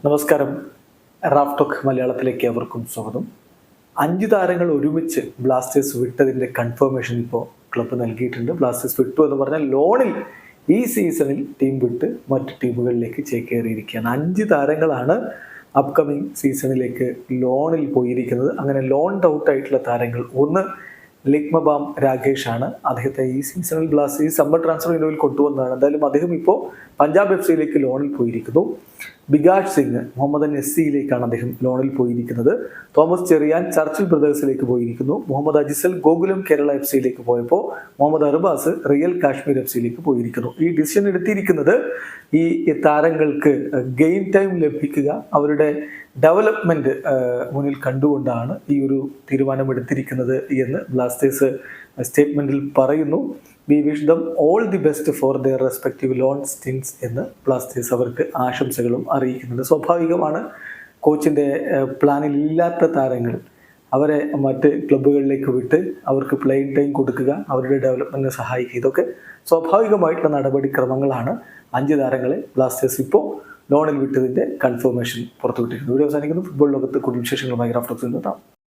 നമസ്കാരം. Raf talk മലയാളത്തിലേക്ക് അവർക്കും സ്വാഗതം. 5 താരങ്ങൾ ഒരുമിച്ച് ബ്ലാസ്റ്റേഴ്സ് വിട്ടതിൻ്റെ കൺഫർമേഷൻ ഇപ്പോൾ ക്ലബ്ബ് നൽകിയിട്ടുണ്ട്. ബ്ലാസ്റ്റേഴ്സ് വിട്ടു എന്ന് പറഞ്ഞാൽ ലോണിൽ ഈ സീസണിൽ ടീം വിട്ട് മറ്റ് ടീമുകളിലേക്ക് ചേക്കേറിയിരിക്കുകയാണ്. 5 താരങ്ങളാണ് അപ്കമിങ് സീസണിലേക്ക് ലോണിൽ പോയിരിക്കുന്നത്. അങ്ങനെ ലോൺഡ് ഔട്ട് ആയിട്ടുള്ള താരങ്ങൾ ഒന്ന് ലിഗ്മബാം രാകേഷാണ്. അദ്ദേഹത്തെ ഈ സീസണിൽ ബ്ലാസ്റ്റേഴ്സ് സമ്മർ ട്രാൻസ്ഫർ വിൻഡോയിൽ കൊണ്ടുവന്നതാണ്. എന്തായാലും അദ്ദേഹം ഇപ്പോൾ പഞ്ചാബ് എഫ് സിയിലേക്ക് ലോണിൽ പോയിരിക്കുന്നു. ബിഗാഷ് സിംഗ് മുഹമ്മദൻ എസ് സിയിലേക്കാണ് അദ്ദേഹം ലോണിൽ പോയിരിക്കുന്നത്. തോമസ് ചെറിയാൻ ചർച്ചിൽ ബ്രദേഴ്സിലേക്ക് പോയിരിക്കുന്നു. മുഹമ്മദ് അജിസൽ ഗോകുലം കേരള എഫ് സിയിലേക്ക് പോയപ്പോൾ മുഹമ്മദ് അർബാസ് റിയൽ കാശ്മീർ എഫ് സിയിലേക്ക് പോയിരിക്കുന്നു. ഈ ഡിസിഷൻ എടുത്തിരിക്കുന്നത് ഈ താരങ്ങൾക്ക് ഗെയിം ടൈം ലഭിക്കുക, അവരുടെ ഡെവലപ്മെന്റ് മുന്നിൽ കണ്ടുകൊണ്ടാണ് ഈ ഒരു തീരുമാനമെടുത്തിരിക്കുന്നത് എന്ന് ബ്ലാസ്റ്റേഴ്സ് സ്റ്റേറ്റ്മെന്റിൽ പറയുന്നു. We wish them all the best for their respective loan stints എന്ന് ബ്ലാസ്റ്റേഴ്സ് അവർക്ക് ആശംസകളും അറിയിക്കുന്നുണ്ട്. സ്വാഭാവികമാണ്, കോച്ചിൻ്റെ പ്ലാനിൽ ഇല്ലാത്ത താരങ്ങൾ അവരെ മറ്റ് ക്ലബ്ബുകളിലേക്ക് വിട്ട് അവർക്ക് പ്ലേയിങ് ടൈം കൊടുക്കുക, അവരുടെ ഡെവലപ്മെൻറ്റിനെ സഹായിക്കുക, ഇതൊക്കെ സ്വാഭാവികമായിട്ടുള്ള നടപടിക്രമങ്ങളാണ്. 5 താരങ്ങളെ ബ്ലാസ്റ്റേഴ്സ് ഇപ്പോൾ ലോണിൽ വിട്ടതിൻ്റെ കൺഫർമേഷൻ പുറത്തുവിട്ടിരിക്കുന്നു. വീഡിയോ അവസാനിക്കുന്നു. ഫുട്ബോൾ ലോകത്ത് കൂടുതൽ വിശേഷങ്ങളുമായി റാഫ് ടോക്സിൽ എത്താം.